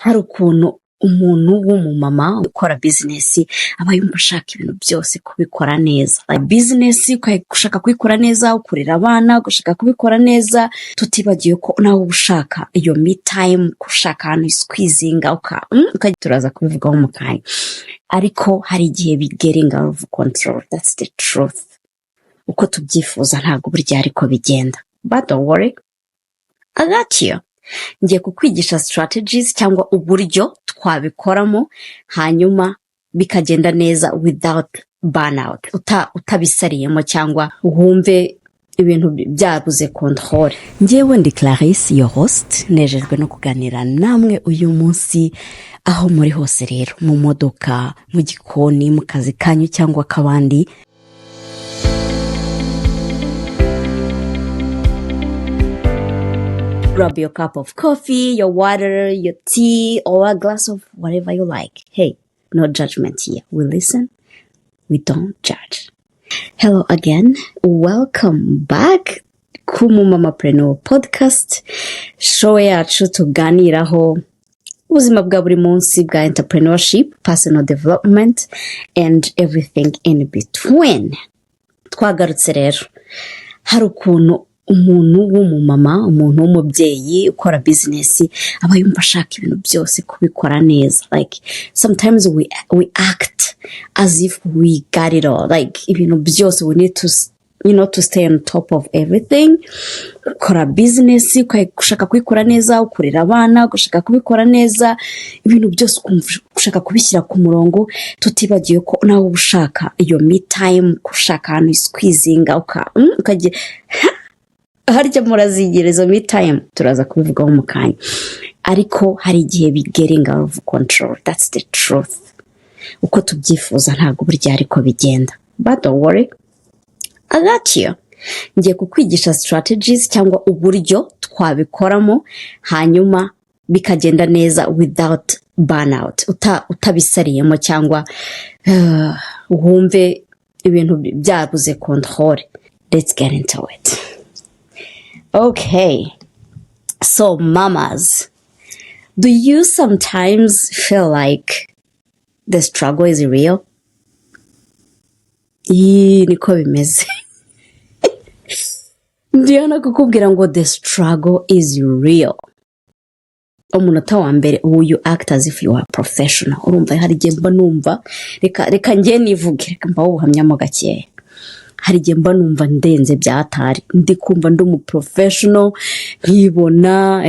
hari ukuntu umuntu w'umu mama ukora business aba yumva ashaka ibintu byose kubikora neza. Like business ushaka kubikora neza, ukurira abana ushaka kubikora neza, tutibagiye ko nawe ushaka iyo me time, ushaka ahantu squeezinga turaza kubivugaho mu kanya. Ariko hari igihe getting out of control. That's the truth. Uko tubyifuza ntabwo burya ariko bigenda. But don't worry, I got you. Ngiye kukwigisha strategies cyangwa uburyo twabikoramo hanyuma bikagenda neza without burnout, utabisariyemo cyangwa wumve ibintu byabuze control. Ngewe ndi Clarisse, your host, nejejwe no kuganira namwe uyu munsi aho muri hose rero, mu modoka, mu gikoni, mu kazi kanyu cyangwa kabandi. Grab your cup of coffee, your water, your tea, or a glass of whatever you like. Hey, no judgment here. We listen, we don't judge. Hello again. Welcome back ku Umu Mama podcast. Show yacu tuganiraho ubuzima bwa buri munsi bwa entrepreneurship, personal development, and everything in between. Twagarutse rero. Hari ukuntu umuntu w'umu mama, umuntu w'umubyeyi ukora business aba yumva ashaka ibintu byose kubikora neza. Like sometimes we act as if we got it all. Like ibintu byose we need to stay on top of everything. Ukora business ushaka kubikora neza, ukurira abana ushaka kubikora neza, ibintu byose ushaka kubishyira ku murongo, tutibagiye ko nawe ushaka iyo me time, ushaka ahantu squeezinga harya murazigereza me time, turaza kubivugaho mu kanya. Ariko hari igihe getting out of control. That's the truth. Uko tubyifuza ntabwo burya ariko bigenda. But don't worry, I got you. Ngiye kukwigisha strategies cyangwa uburyo twabikoramo hanyuma bikagenda neza without burnout, utabisariyemo cyangwa wumve ibintu byabuze control. Let's get into it. Okay, so mamas, do you sometimes feel like the struggle is real? Niko bimeze. Ndiana kukubwira ngo the struggle is real. Umunota wa mbere you act as if you are professional. Urumva hari igihe mba numva reka ngiye nivuge, reka mba ubuhamyamo gakeya. Hari igihe mba numva ndenze byatari, ndi kumva ndi umu professional, nkibona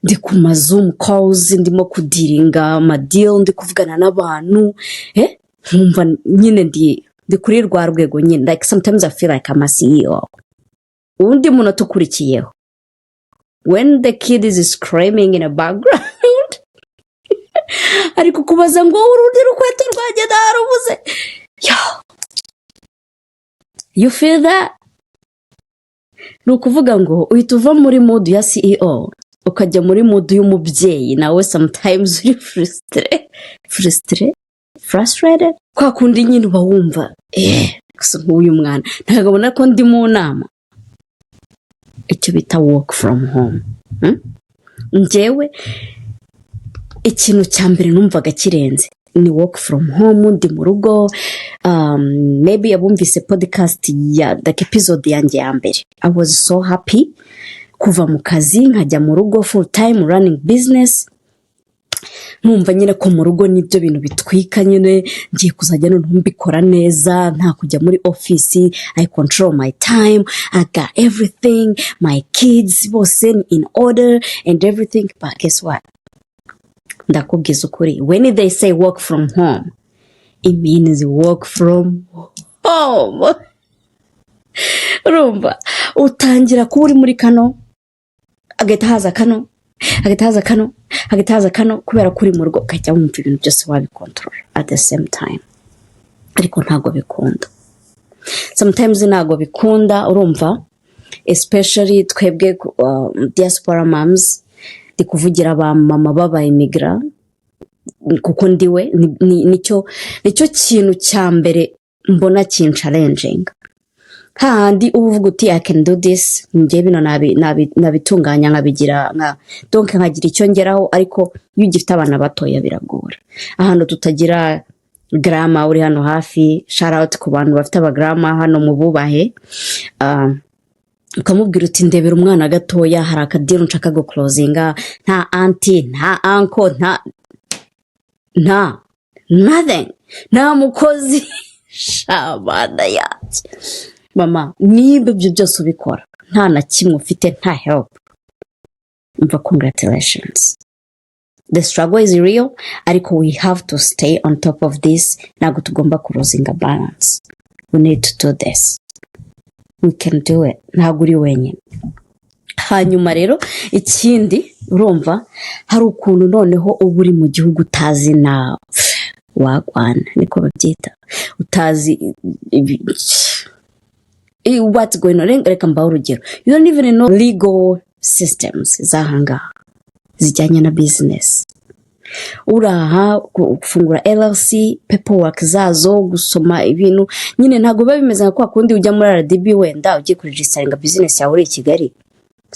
ndi ku Zoom calls, ndimo kudiringa ama deal, ndi kuvugana n'abantu, nkumva nyine ndi kuri rwa rwego nyine. Like sometimes I feel like I'm a CEO. Undi munota ukurikiyeho, when the kid is screaming in a background, ariko kubaza ngo urundi rukweto rwanjye ndarubuze. You feel that? Nukuvuga ngo uhita uva muri mood ya CEO ukajya muri mood y'umubyeyi, nawe sometimes uri frustrated. Kwa kundi nyine uba wumva gusa nk'uyu mwana ntagabona ko ndi mu nama. Icyo bita work from home. Njyewe ikintu cya mbere numvaga kirenze ni work from home, ndi mu rugo. Maybe abumvise podcast ya like episode yanjye ya mbere, I was so happy kuva mu kazi nkajya mu rugo full time running business. Numva nyine ko mu rugo nibyo bintu bitwika nyine, ngiye kuzajya none mbikora neza, nta kujya muri office. I control my time, I got everything, my kids bose in order and everything. But guess what? Ndakubwiza ukuri, when they say work from home, it means work from home. Urumva utangira kuba uri muri kano, agahita haza kano kubera kuri mu rugo, ukajya wumva ibintu byose wabikontorora at the same time. Ariko ntago bikunda, sometimes ntago bikunda. Urumva especially twebwe diaspora moms, ndi kuvugira ba mama baba immigrant kuko ndiwe nicyo kintu cya mbere mbona challenging. handi uvuga uti I can do this, ngiye bino nabitunganya nkabigira donc nkagira icyo ngeraho, ariko iyo ugifite abana batoya biragora. Ahantu tutagira grama uri hano hafi, shout out ku bantu bafite abagrama hano mu bubahe, ukamubwira uti ndebera umwana gatoya hari akadiro nshaka go closinga, nta auntie nta uncle nta nothing, nta mukozi shabana yacu mama, niba ibyo byose ubikora nta na kimwe ufite, nta help, umva congratulations. The struggle is real, ariko we have to stay on top of this. Ntabwo tugomba kuruzinga balance. We need to do this. We can do it. Ntabwo uri wenyine. Hanyuma rero ikindi urumva hari ukuntu noneho uba uri mu gihugu utazi na wagwana niko babyita, utazi what's going on. Reka mbaho urugero, you don't even know legal systems zahanga zijyanye na business. Uraha gufungura LLC, paperwork zazo, gusoma ibintu nyine ntago biba bimeze nka kwa kundi ujya muri RDB wenda ugiye kuregistaringa business yawe uri i Kigali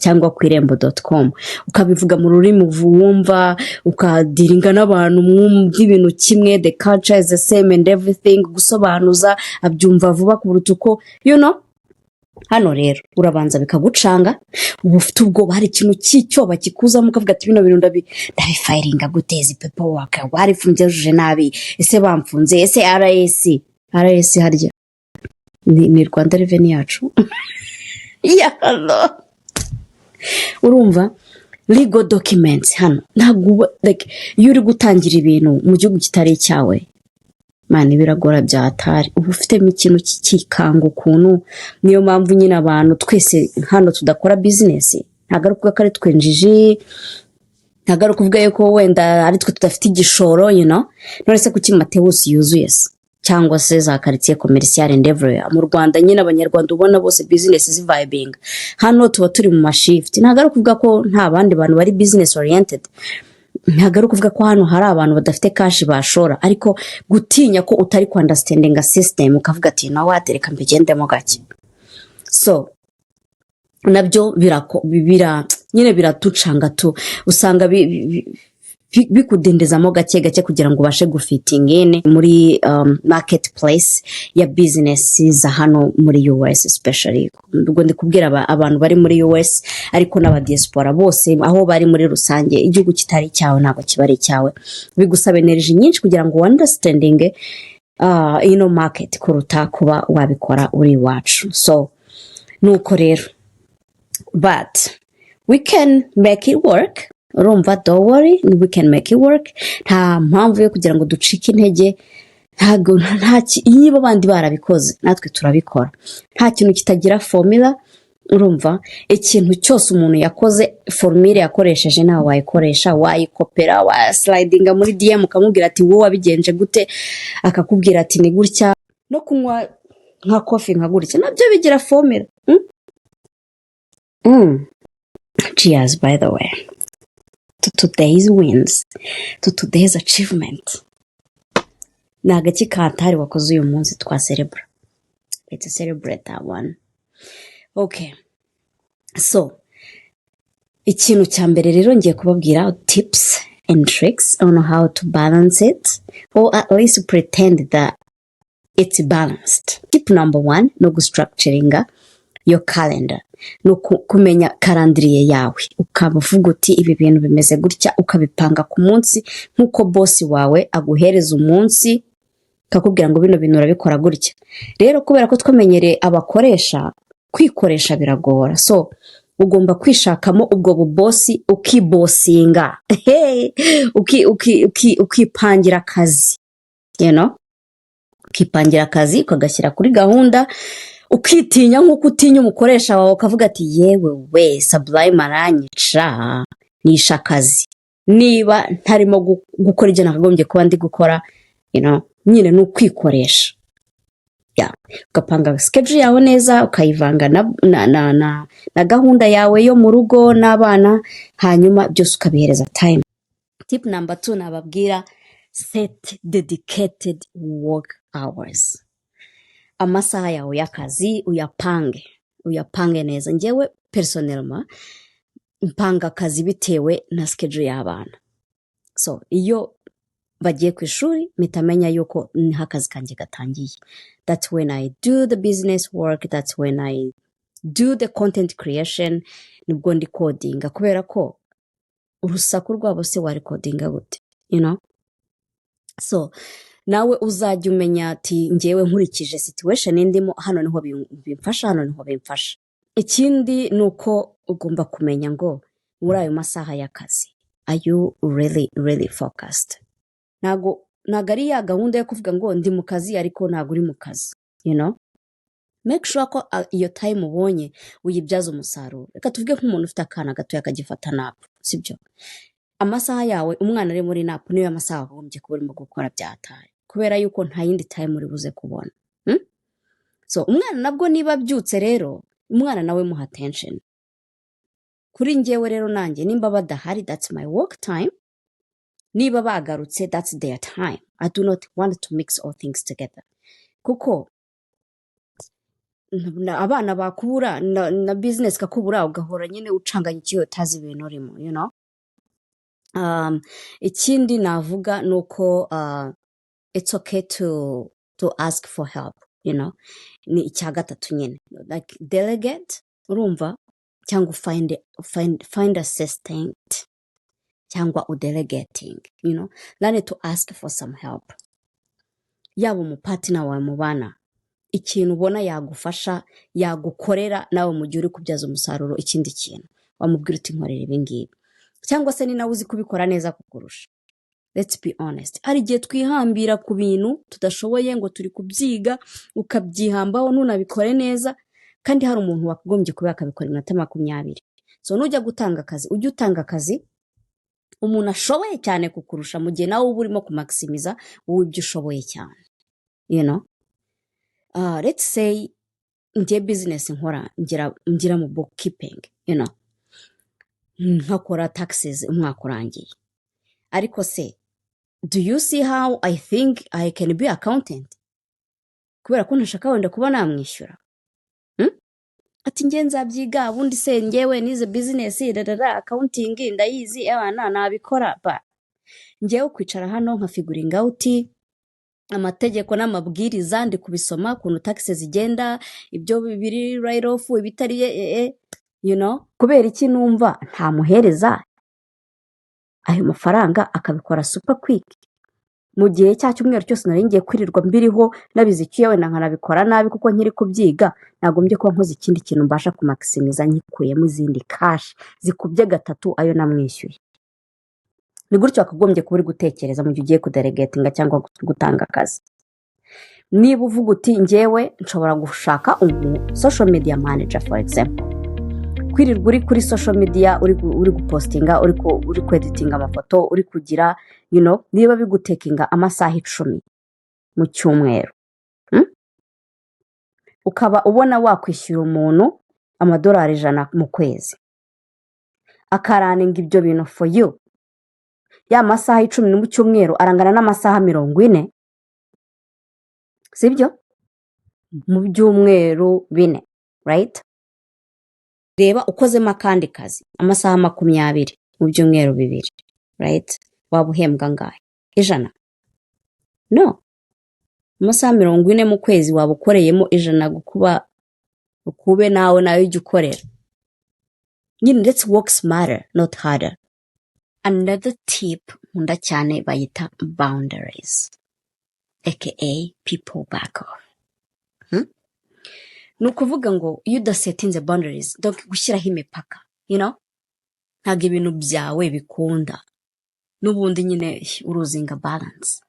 cyangwa ku irembo.com ukabivuga mu rurimi wumva, ukadiringa n'abantu mwumva ibintu kimwe, the culture is the same and everything, gusobanuza abyumva vuba kuruta uko you know. Hano rero urabanza bikagucanga, ubu ufite ubwo hari ikintu cy'icyoba kikuzamo ukavuga ati bino bintu ndabifiringa guteza paperwork, warifunjije nabi, ese bamfunze, ese RS harya ni Rwanda Revenue yacu yalo. Urumva legal documents hano ntabwo like iyo uri gutangira ibintu mu gihugu kitari cyawe mani biragora byatari, ubu ufitemo ikintu kikanga ukuntu. Niyo mpamvu nyine abantu twese hano tudakora business, ntabwo ari kuvuga ko ari twenjiji, ntabwo ari kuvuga yuko wenda ari twe tudafite igishoro you know. None se kuki Mateus yuzuye cyangwa se za quartier commercial and everywhere mu Rwanda nyine abanyarwanda ubona bose business zivibing, hano tuba turi mu mashift. Ntabwo ari kuvuga ko nta bandi bantu bari business oriented, ntabwo ari kuvuga ko hano hari abantu badafite cash bashora, ariko gutinya ko utari ku understanding a system ukavuga ati na watereka mbigendemo gake. So nabyo nyine biratucanga tu, usanga bikudendezamo gake kugira ngo ubashe gufiting in muri marketplace ya business za hano muri US especially. Ubwo ndi kubwira abantu bari muri US ariko n'aba diaspora bose aho bari muri rusange, igihugu kitari cyawe ntabwo kibari cyawe, bigusaba energy nyinshi kugira ngo understanding ino market kuruta kuba wabikora uri wacu. So nuko rero, but we can make it work. Urumva, don't worry, we can make it work. Nta mpamvu yo kugira ngo ducike intege, ntago niba bandi barabikoze natwe turabikora. Nta kintu kitagira formula. Urumva, ikintu cyose umuntu yakoze formula yakoresheje nawe wayikoresha, wayikopera, slidinga muri DM ukamubwira ati wowe wabigenje gute, akakubwira ati ni gutya. No kunywa nka coffee nka gutya nabyo bigira formula. Cheers by the way to today's wins, to today's achievement. Nagaki kantari wakoze uyu munsi twa celebrate. Let's celebrate that one. Okay. So ikintu cya mbere rero ngiye kubabwira tips and tricks on how to balance it, or at least pretend that it's balanced. Tip number 1, no structuringa your calendar. No kumenya calendrier yawe, ukavuga uti ibi bintu bimeze gutya, ukabipanga ku munsi nkuko boss wawe aguhereza umunsi kakubwira ngo bino bintu urabikora gutya. Rero kubera ko twamenyere abakoresha kwikoresha biragora, so ugomba kwishakamo ubwo bubossi ukibosinga ukipangira akazi, you know, ukipangira akazi ukagashyira kuri gahunda, ukitinya nkuko utinya umukoresha wawe ukavuga ati yewe we Sublime aranyica nisha akazi niba ntarimo gukora ibyo nakagombye kuba ndi gukora, you know, nyine n'ukwikoresha. Ukapanga schedule yawe neza, ukayivanga na gahunda yawe yo mu rugo n'abana, hanyuma byose ukabihereza time. Tip number 2 nababwira, set dedicated work hours. amasaha yawe y'akazi uyapange neza. Njyewe personnellement mpanga akazi bitewe na schedule y'abana. So iyo bagiye ku ishuri mitamenya yuko niho akazi kanjye gatangiye. That's when I do the business work, that's when I do the content creation, nibwo ndi codinga, kubera ko urusaku rwabo se wari codinga gute, you know. So nawe uzajya umenya ati njyewe nkurikije situation ndimo, hano niho bimfasha, hano niho bimfasha. Ikindi nuko ugomba kumenya ngo muri ayo masaha y'akazi are you really focused. Nago ari ya gahunda yo kuvuga ngo ndi mu kazi ariko ntago uri mu kazi, you know. Make sure ko iyo time ubonye uyibyaza umusaruro. Reka tuvuge nk'umuntu ufite akana gato yakagifata nap, sibyo? Amasaha yawe umwana ari muri nap niyo amasaha agombye kuba urimo gukora byataye, kubera yuko nta yindi time uri buze kubona. So umwana nabwo niba abyutse rero, umwana nawe muha attention. Kuri njyewe rero nanjye nimba badahari, that's my work time. Niba bagarutse, that's their time. I do not want to mix all things together. Kuko abana bakubura na business kakubura ugahora nyine ucanganya ikiyo utazi ibintu urimo, you know. Ikindi navuga nuko it's okay to ask for help, you know. Ni icya gatatu nyine, like delegate, urumva, cyangwa find assistant, cyangwa udelegating, you know. Learn to ask for some help. Yaba umupartner wawe mu bana, ikintu ubona yagufasha, yagukorera, nawe mu gihe uri kubyaza umusaruro ikindi kintu wamubwira uti nkorera ibi ngibi, cyangwa se ni nawe uzi kubikora neza kukurusha. Let's be honest, hari igihe twihambira ku bintu tudashoboye ngo turi kubyiga, ukabyihambaho ntunabikore neza, kandi hari umuntu wakugombye kuba akabikora iminota 20. So nujya gutanga akazi, ujye utanga akazi umuntu ashoboye cyane kukurusha, mu gihe nawe uba urimo kumaximiza wowe ibyo ushoboye cyane, you know. Let's say njye business nkora ngira mu bookkeeping, you know, nkakora taxes umwaka urangiye. Ariko se, do you see how I think I can be accountant? Kubera ko ntashaka wenda kuba namwishyura. Ati nge nzabyiga, ubundi se ngewe nize business accounting ndayizi, abana nabikora. Ba ngewe kwicara hano nkafiguringa uti amategeko n'amabwiriza ndi kubisoma kuntu taxes zigenda, ibyo bibiri write off, ibitari you know. Kubera iki numva nta muhereza ayo mafaranga akabikora super quick, mu gihe cya cyumweru cyose nari ngiye kwirirwa mbiriho nabizi kiyo wenda nkanabikora nabi kuko nkiri kubyiga, nagombye kuba nkoze ikindi kintu mbasha kumaximiza nyikuyemo izindi cash zikubye gatatu ayo namwishyuye. Ni gutyo akagombye kuba uri gutekereza mu gihe ugiye kudelegatinga cyangwa gutanga akazi. Niba uvuga uti njyewe nshobora gushaka social media manager for example, kwirirwa uri kuri social media uri gupostinga, uri kweditinga amafoto, uri kugira, you know, niba bigutekinga amasaha 10 mu cyumweru, ukaba ubona wakwishyura umuntu amadolari 100 mu kwezi, akaraninga ibyo bintu for you, ya masaha 10 mu cyumweru arangana n'amasaha 40, sibyo? Mu byumweru 4, right? Reba ukozemo akandi kazi amasaha 20 mu byumweru 2, right? Waba uhembwa ngahe? 100? No, amasaha 40 mu kwezi waba ukoreyemo 100 gukuba ukube nawe ujye ukorera. Let's work smarter, not harder. Another tip nkunda cyane bayita boundaries, aka people back off. Nukuvuga ngo iyo udasetinze boundaries, donc gushyiraho imipaka, you know, ntabwo ibintu byawe bikunda, n'ubundi nyine uruzinga balance.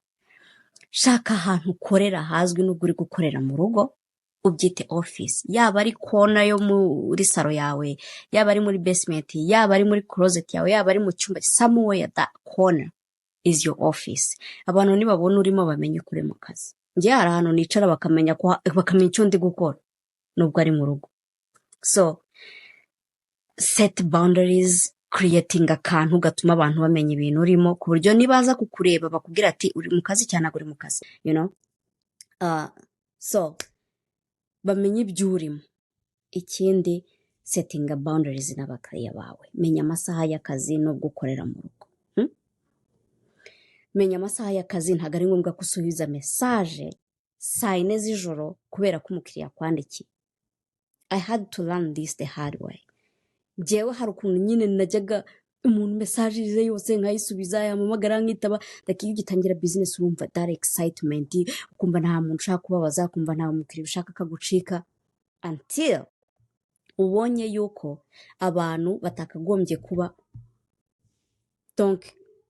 Shaka ahantu ukorera hazwi n'ubwo uri gukorera mu rugo, ubyite office, yaba ari corner yo muri saro yawe, yaba ari muri basement, yaba ari muri closet yawe, yaba ari mu cyumba, somewhere that corner is your office. Abantu nibabona urimo bamenye kure mu kazi. Ngiye hari ahantu nicara bakamenya icyo ndi gukora nubwo ari mu rugo. So set boundaries, creating akantu gatuma abantu bamenya ibintu urimo, ku buryo nibaza kukureba bakubwira ati uri mu kazi cyane uri mu kazi, you know. So bamenye ibyo urimo. Ikindi, setting boundaries n'abakiriya bawe. Menya amasaha y'akazi no gukorera mu rugo. Menya amasaha y'akazi, ntabwo ari ngombwa ko usubiza message saa 4 z'ijoro kubera ko umukiriya akwandikiye. I had to learn this the hard way. Njyewe hari ukuntu nyine najyaga umuntu message ze yose nkayisubiza, yamamagara nkitaba, iyo ugitangira business urumva that excitement, ukumva nta muntu ushaka kubabaza, ukumva nta mukiriya ushaka kagucika, until ubonye yuko abantu batakagombye kuba donc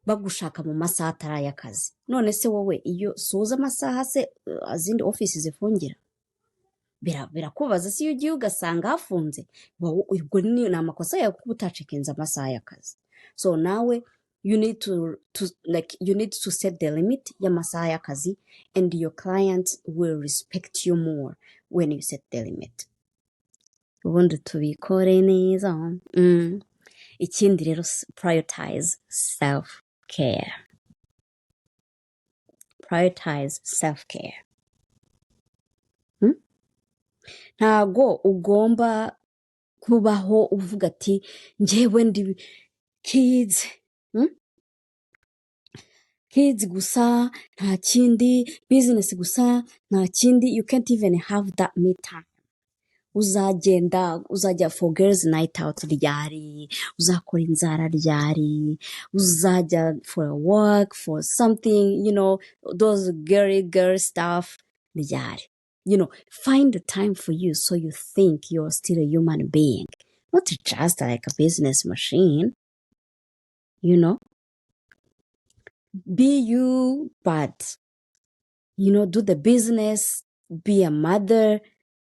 bagushaka mu masaha atari y'akazi. None se wowe iyo soza amasaha se azindi office zifungira, birakubaza si iyo ugiye ugasanga hafunze, ubwo ni amakosa yawe kuba utacekinze amasaha y'akazi. So nawe you need to set the limit y'amasaha y'akazi, and your client will respect you more when you set the limit. Ubundi tubikore neza. Ikindi rero, prioritize self care. Prioritize self care. Ntago ugomba kubaho uvuga ati njyewe ndi kids gusa, nta kindi, business gusa, nta kindi. You can't even have that me time. Uzajya for girls night out ryari, uzakora inzara ryari, uzajya for a walk, for something, those girl stuff ryari. Find the time for you so you think you're still a human being, not just like a business machine. Be you, but, do the business, be a mother,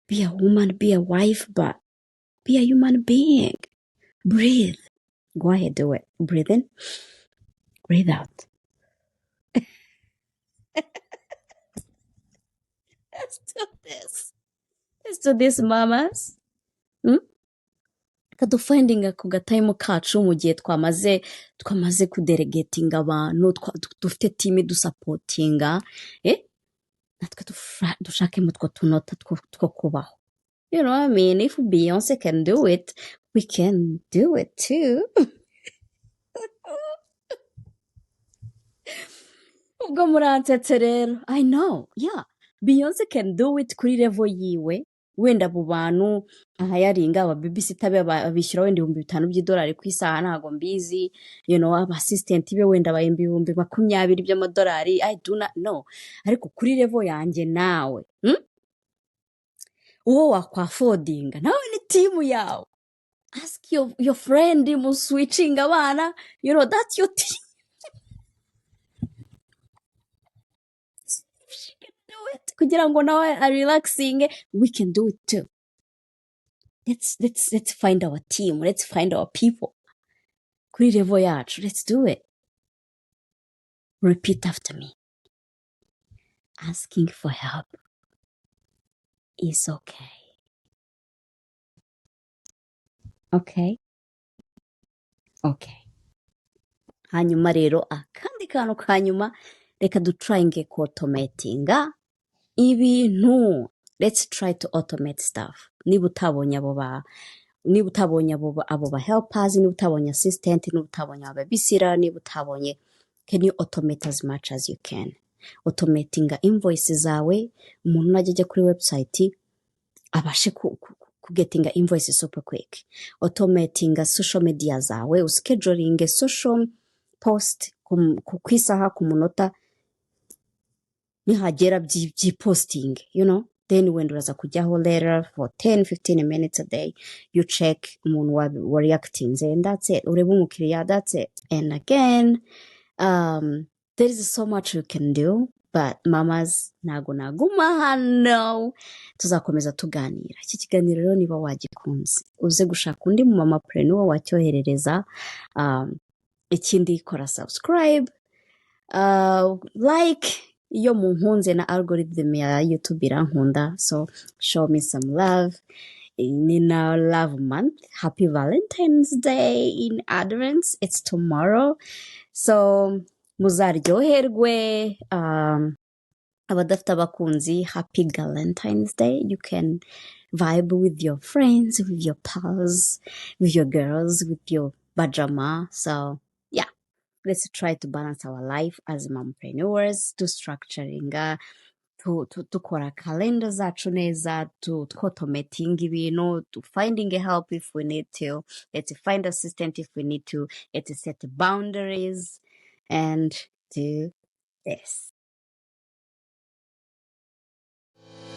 be a woman, be a wife, but be a human being. Breathe. Go ahead, do it. Breathe in, breathe out. Let's do this, mamas. Kadufindinga ku gatime kacu mu gihe twamaze kudelegatinga abantu, dufite team dusupportinga, natwe dushakemo two tunota two kubaho. You know what I mean? If Beyonce can do it, we can do it too. Ubwo muransetse rero. I know, yeah. Beyonce can do it kuri level yiwe. Wenda abo bantu ahayaringa aba babysitter babishyira wenda $5,000 ku isaha, ntago mbizi. Aba assistant be wenda bayimbi $20,000 I do not know. Ariko kuri level yanjye nawe, uwo wakwafodinga nawe ni team yawe. Ask your friend mu switching abana, that's your team. She can do it. Kugira ngo nawe are relaxing, we can do it too. Let's find our team. Let's find our people. Kuri level yacu, let's do it. Repeat after me. Asking for help is okay. Okay? Okay. Hanyuma rero, akandi kantu kanyuma, reka dutryinge ku automatinga ibintu. Let's try to automate stuff. Niba utabonye abo ba helpers, niba utabonye assistant, niba utabonye ababisira, niba utabonye, can you automate as much as you can? Automatinga invoices zawe, umuntu najya kuri website abashe kugetinga invoices super quick. Automatinga social media zawe, uscheduling social post ku isaha, ku munota nihagera posting, then when uraza kujyaho later for 10-15 minutes a day, you check umuntu wa reacting, and that's it. Ureba umukiriya, that's it. And again, there is so much you can do, but mamas, ntago naguma hano, tuzakomeza tuganira. Iki kiganiro rero niba wagikunze, uze gushaka undi mu mama preneur wacyoherereza. Ikindi, kora subscribe, like, iyo munkunze na algorithm ya YouTube irankunda, so show me some love. Nina love month. Happy Valentine's Day in advance. It's tomorrow, so muzaryoherwe. abadafite abakunzi, happy Valentine's Day. You can vibe with your friends, with your pals, with your girls, with your pajama. So yeah, let's try to balance our life as mompreneurs, to structuring, dukora calendar zacu neza, to automating ibintu, to finding a help if we need to, let's find assistant if we need to, let's set boundaries and do this.